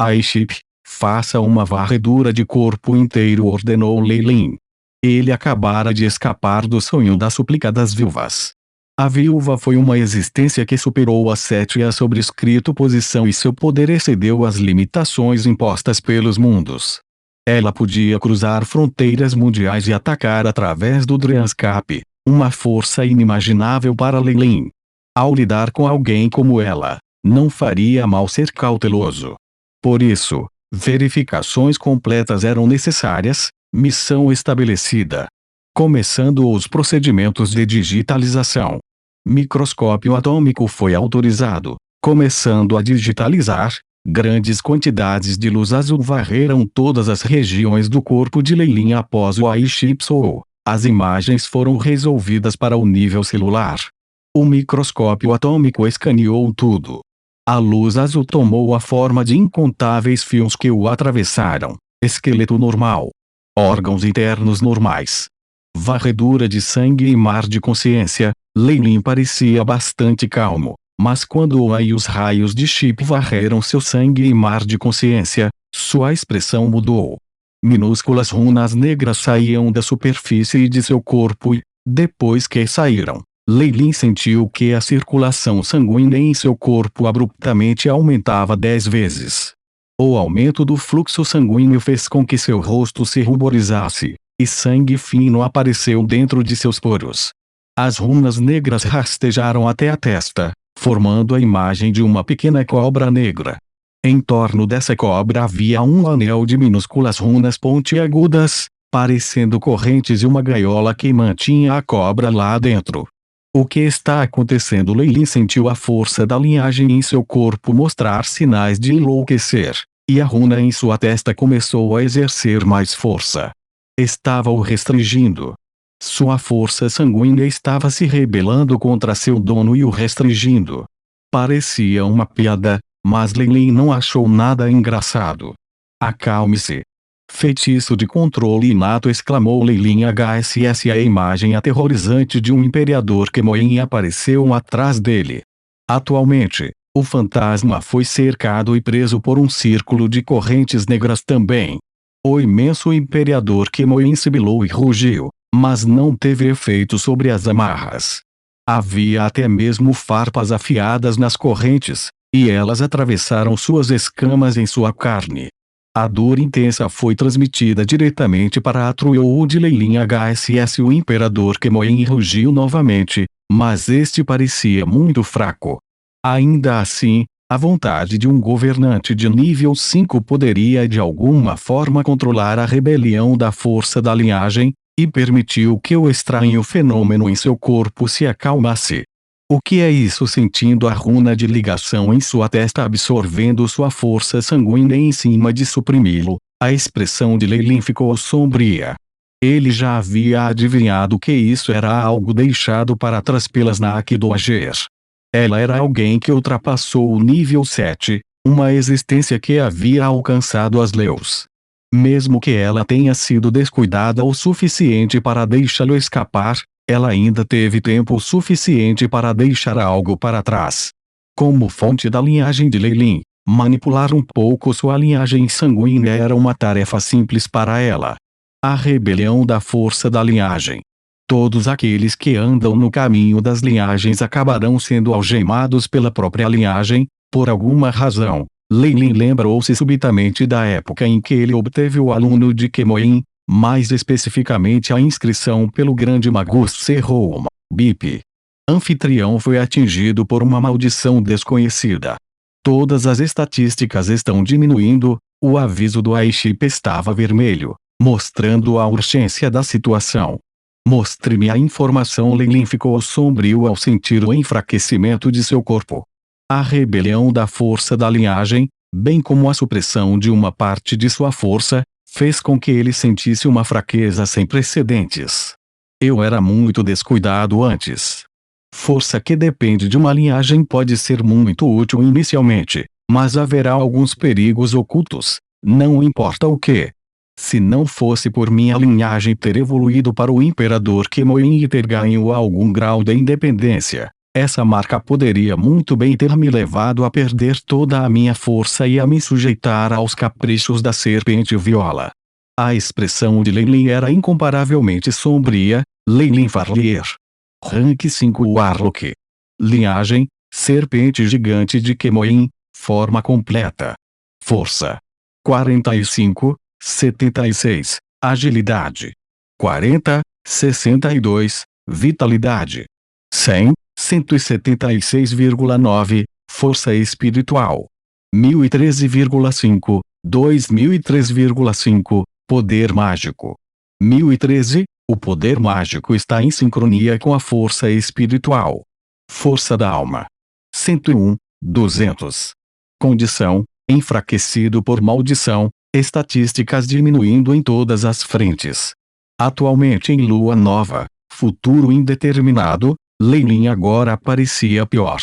Aiship, faça uma varredura de corpo inteiro, ordenou Lei Lin. Ele acabara de escapar do sonho da súplica das viúvas. A viúva foi uma existência que superou a 7 e a sobrescrito posição e seu poder excedeu as limitações impostas pelos mundos. Ela podia cruzar fronteiras mundiais e atacar através do Dryanscape, uma força inimaginável para Lei Lin. Ao lidar com alguém como ela, não faria mal ser cauteloso. Por isso, verificações completas eram necessárias. Missão estabelecida. Começando os procedimentos de digitalização. Microscópio atômico foi autorizado. Começando a digitalizar, grandes quantidades de luz azul varreram todas as regiões do corpo de Lei Lin após o Aiship Soul. As imagens foram resolvidas para o nível celular. O microscópio atômico escaneou tudo. A luz azul tomou a forma de incontáveis fios que o atravessaram. Esqueleto normal. Órgãos internos normais. Varredura de sangue e mar de consciência. Lei Lin parecia bastante calmo, mas quando os raios de Chip varreram seu sangue e mar de consciência, sua expressão mudou. Minúsculas runas negras saíam da superfície e de seu corpo e, depois que saíram, Lei Lin sentiu que a circulação sanguínea em seu corpo abruptamente aumentava 10 vezes. O aumento do fluxo sanguíneo fez com que seu rosto se ruborizasse, e sangue fino apareceu dentro de seus poros. As runas negras rastejaram até a testa, formando a imagem de uma pequena cobra negra. Em torno dessa cobra havia um anel de minúsculas runas pontiagudas, parecendo correntes e uma gaiola que mantinha a cobra lá dentro. O que está acontecendo? Lei Lin sentiu a força da linhagem em seu corpo mostrar sinais de enlouquecer. E a runa em sua testa começou a exercer mais força. Estava o restringindo. Sua força sanguínea estava se rebelando contra seu dono e o restringindo. Parecia uma piada, mas Lei Lin não achou nada engraçado. Acalme-se. Feitiço de controle inato, exclamou Lei Lin HSS. A imagem aterrorizante de um imperador Kemoin apareceu atrás dele. Atualmente, o fantasma foi cercado e preso por um círculo de correntes negras também. O imenso imperador Kemoin sibilou e rugiu, mas não teve efeito sobre as amarras. Havia até mesmo farpas afiadas nas correntes, e elas atravessaram suas escamas em sua carne. A dor intensa foi transmitida diretamente para a Truo de Lei Lin HSS. O imperador Kemoin rugiu novamente, mas este parecia muito fraco. Ainda assim, a vontade de um governante de nível 5 poderia de alguma forma controlar a rebelião da força da linhagem, e permitiu que o estranho fenômeno em seu corpo se acalmasse. O que é isso? Sentindo a runa de ligação em sua testa absorvendo sua força sanguínea em cima de suprimi-lo, a expressão de Lei Lin ficou sombria. Ele já havia adivinhado que isso era algo deixado para trás pelas Nakdoager. Ela era alguém que ultrapassou o nível 7, uma existência que havia alcançado as leus. Mesmo que ela tenha sido descuidada o suficiente para deixá-lo escapar, ela ainda teve tempo suficiente para deixar algo para trás. Como fonte da linhagem de Lei Lin, manipular um pouco sua linhagem sanguínea era uma tarefa simples para ela. A rebelião da força da linhagem. Todos aqueles que andam no caminho das linhagens acabarão sendo algemados pela própria linhagem, por alguma razão. Lei Lin lembrou-se subitamente da época em que ele obteve o aluno de Kemoin, mais especificamente a inscrição pelo grande Magus Serroum, BIP. Anfitrião foi atingido por uma maldição desconhecida. Todas as estatísticas estão diminuindo, o aviso do Aiship estava vermelho, mostrando a urgência da situação. Mostre-me a informação. Lei Lin ficou sombrio ao sentir o enfraquecimento de seu corpo. A rebelião da força da linhagem, bem como a supressão de uma parte de sua força, fez com que ele sentisse uma fraqueza sem precedentes. Eu era muito descuidado antes. Força que depende de uma linhagem pode ser muito útil inicialmente, mas haverá alguns perigos ocultos, não importa o que. Se não fosse por minha linhagem ter evoluído para o imperador Kemoin e ter ganho algum grau de independência, Essa marca poderia muito bem ter me levado a perder toda a minha força e a me sujeitar aos caprichos da serpente viola. A expressão de Lei Lin era incomparavelmente sombria. Lei Lin Farlier. Rank 5 Warlock. Linhagem: serpente gigante de Kemoin, forma completa. Força: 45, 76. Agilidade: 40, 62. Vitalidade: 100, 176,9. Força espiritual: 1013,5, 2003,5. Poder mágico: 1013. O poder mágico está em sincronia com a força espiritual. Força da alma: 101, 200. Condição: enfraquecido por maldição. Estatísticas diminuindo em todas as frentes. Atualmente em lua nova, futuro indeterminado, Lei Lin agora parecia pior.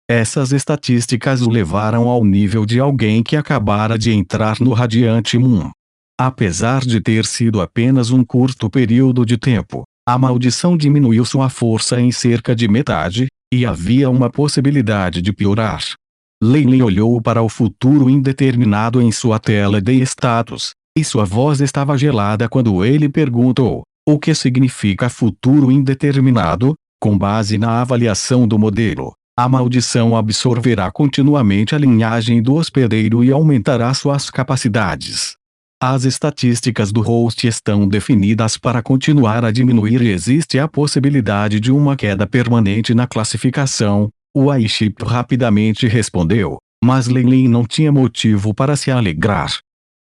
Essas estatísticas o levaram ao nível de alguém que acabara de entrar no Radiante Moon. Apesar de ter sido apenas um curto período de tempo, a maldição diminuiu sua força em cerca de metade, e havia uma possibilidade de piorar. Lei Lin olhou para o futuro indeterminado em sua tela de status, e sua voz estava gelada quando ele perguntou: o que significa futuro indeterminado? Com base na avaliação do modelo, a maldição absorverá continuamente a linhagem do hospedeiro e aumentará suas capacidades. As estatísticas do host estão definidas para continuar a diminuir e existe a possibilidade de uma queda permanente na classificação. O Aiship rapidamente respondeu, mas Lei Lin não tinha motivo para se alegrar.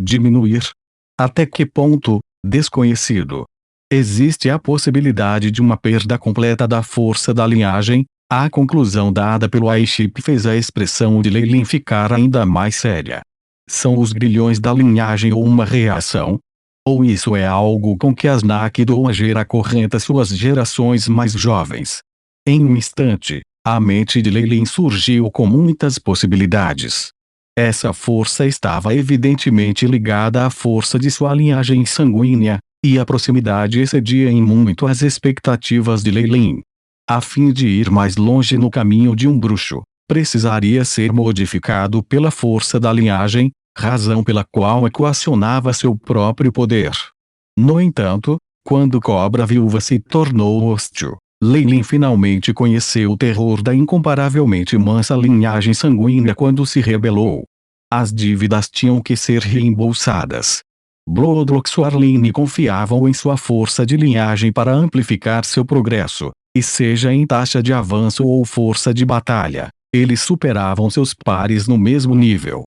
Diminuir? Até que ponto? Desconhecido. Existe a possibilidade de uma perda completa da força da linhagem. A conclusão dada pelo Aiship fez a expressão de Lei Lin ficar ainda mais séria. São os grilhões da linhagem ou uma reação? Ou isso é algo com que as Nakdo Ager acorrenta suas gerações mais jovens? Em um instante, a mente de Lei Lin surgiu com muitas possibilidades. Essa força estava evidentemente ligada à força de sua linhagem sanguínea, e a proximidade excedia em muito as expectativas de Lei Lin. A fim de ir mais longe no caminho de um bruxo, precisaria ser modificado pela força da linhagem, razão pela qual equacionava seu próprio poder. No entanto, quando Cobra Viúva se tornou hostil, Lei Lin finalmente conheceu o terror da incomparavelmente mansa linhagem sanguínea quando se rebelou. As dívidas tinham que ser reembolsadas. Bloodlock e Suarline confiavam em sua força de linhagem para amplificar seu progresso, e seja em taxa de avanço ou força de batalha, eles superavam seus pares no mesmo nível.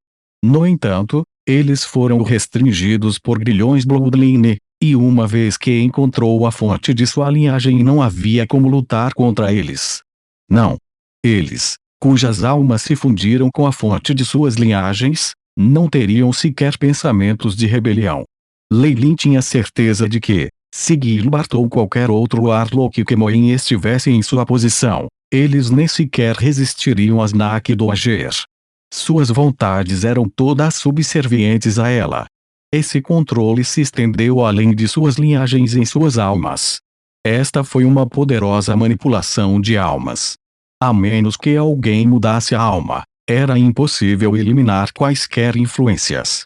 No entanto, eles foram restringidos por grilhões Bloodline, e uma vez que encontrou a fonte de sua linhagem não havia como lutar contra eles. Não. Eles, cujas almas se fundiram com a fonte de suas linhagens, não teriam sequer pensamentos de rebelião. Lei Lin tinha certeza de que, se Gilbert ou qualquer outro Warlock Kemoin estivesse em sua posição, eles nem sequer resistiriam às Nakdo Ager. Suas vontades eram todas subservientes a ela. Esse controle se estendeu além de suas linhagens em suas almas. Esta foi uma poderosa manipulação de almas. A menos que alguém mudasse a alma, era impossível eliminar quaisquer influências.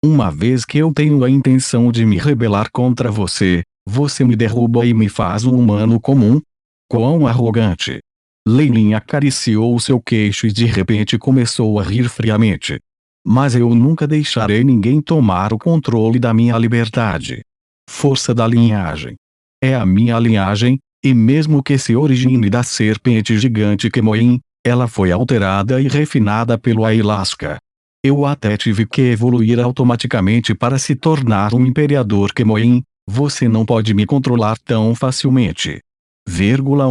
Uma vez que eu tenho a intenção de me rebelar contra você, você me derruba e me faz um humano comum? Quão arrogante! Lei Lin acariciou seu queixo e de repente começou a rir friamente. Mas eu nunca deixarei ninguém tomar o controle da minha liberdade. Força da linhagem. É a minha linhagem, e mesmo que se origine da serpente gigante Kemoin, ela foi alterada e refinada pelo Ayahuasca. Eu até tive que evoluir automaticamente para se tornar um imperador Kemoin. Você não pode me controlar tão facilmente.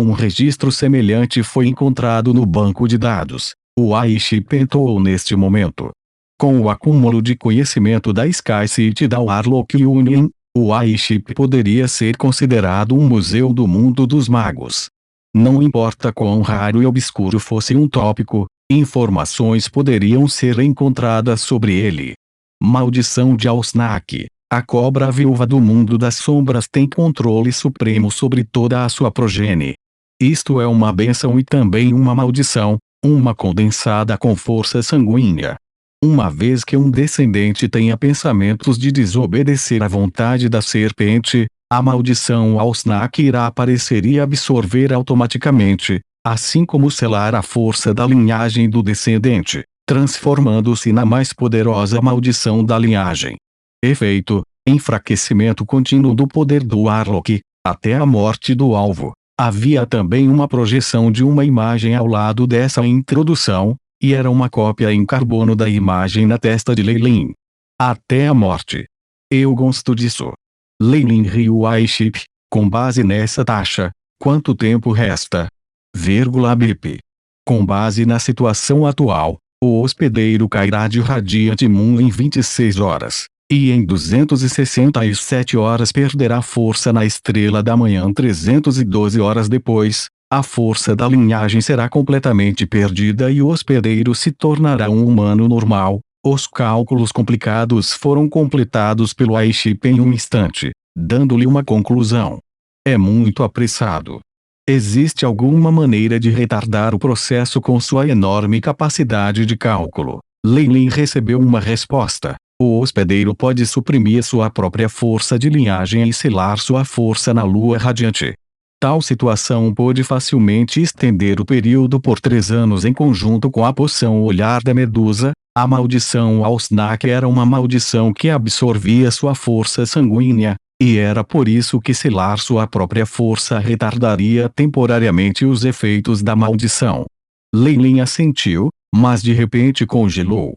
Um registro semelhante foi encontrado no banco de dados. O Aiship entrou neste momento. Com o acúmulo de conhecimento da Sky City da Warlock Union, o Aiship poderia ser considerado um museu do mundo dos magos. Não importa quão raro e obscuro fosse um tópico, informações poderiam ser encontradas sobre ele. Maldição de Alsnak. A cobra viúva do mundo das sombras tem controle supremo sobre toda a sua progenie. Isto é uma bênção e também uma maldição, uma condensada com força sanguínea. Uma vez que um descendente tenha pensamentos de desobedecer à vontade da serpente, a maldição ao Snack irá aparecer e absorver automaticamente, assim como selar a força da linhagem do descendente, transformando-se na mais poderosa maldição da linhagem. Efeito: enfraquecimento contínuo do poder do Warlock, até a morte do alvo. Havia também uma projeção de uma imagem ao lado dessa introdução, e era uma cópia em carbono da imagem na testa de Leilin. Até a morte. Eu gosto disso. Leilin riu a Chip, com base nessa taxa, quanto tempo resta? Bip. Com base na situação atual, o hospedeiro cairá de Radiant Moon em 26 horas, e em 267 horas perderá força na Estrela da Manhã. 312 horas depois, a força da linhagem será completamente perdida e o hospedeiro se tornará um humano normal. Os cálculos complicados foram completados pelo Aiship em um instante, dando-lhe uma conclusão. É muito apressado. Existe alguma maneira de retardar o processo com sua enorme capacidade de cálculo? Leilin recebeu uma resposta. O hospedeiro pode suprimir sua própria força de linhagem e selar sua força na lua radiante. Tal situação pôde facilmente estender o período por 3 anos em conjunto com a poção Olhar da Medusa. A maldição ao Snack era uma maldição que absorvia sua força sanguínea, e era por isso que selar sua própria força retardaria temporariamente os efeitos da maldição. Leilin assentiu, mas de repente congelou.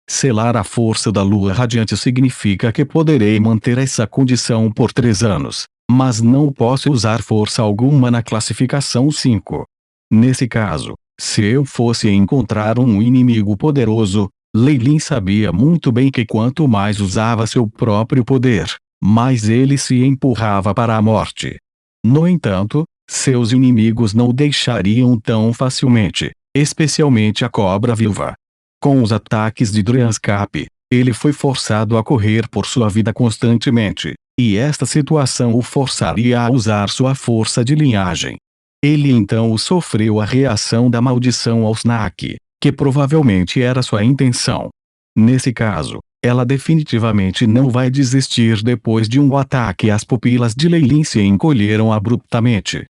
Selar a força da lua radiante significa que poderei manter essa condição por 3 anos, mas não posso usar força alguma na classificação 5. Nesse caso, se eu fosse encontrar um inimigo poderoso, Leilin sabia muito bem que quanto mais usava seu próprio poder, mais ele se empurrava para a morte. No entanto, seus inimigos não o deixariam tão facilmente, especialmente a Cobra Viúva. Com os ataques de Dryanscap, ele foi forçado a correr por sua vida constantemente, e esta situação o forçaria a usar sua força de linhagem. Ele então sofreu a reação da maldição ao Snack, que provavelmente era sua intenção. Nesse caso, ela definitivamente não vai desistir depois de um ataque. As pupilas de Leilin se encolheram abruptamente.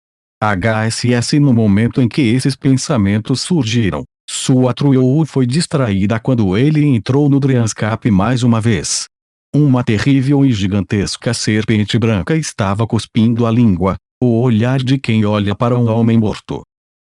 HSS. No momento em que esses pensamentos surgiram, sua Truo foi distraída quando ele entrou no Dryanscap mais uma vez. Uma terrível e gigantesca serpente branca estava cuspindo a língua, o olhar de quem olha para um homem morto.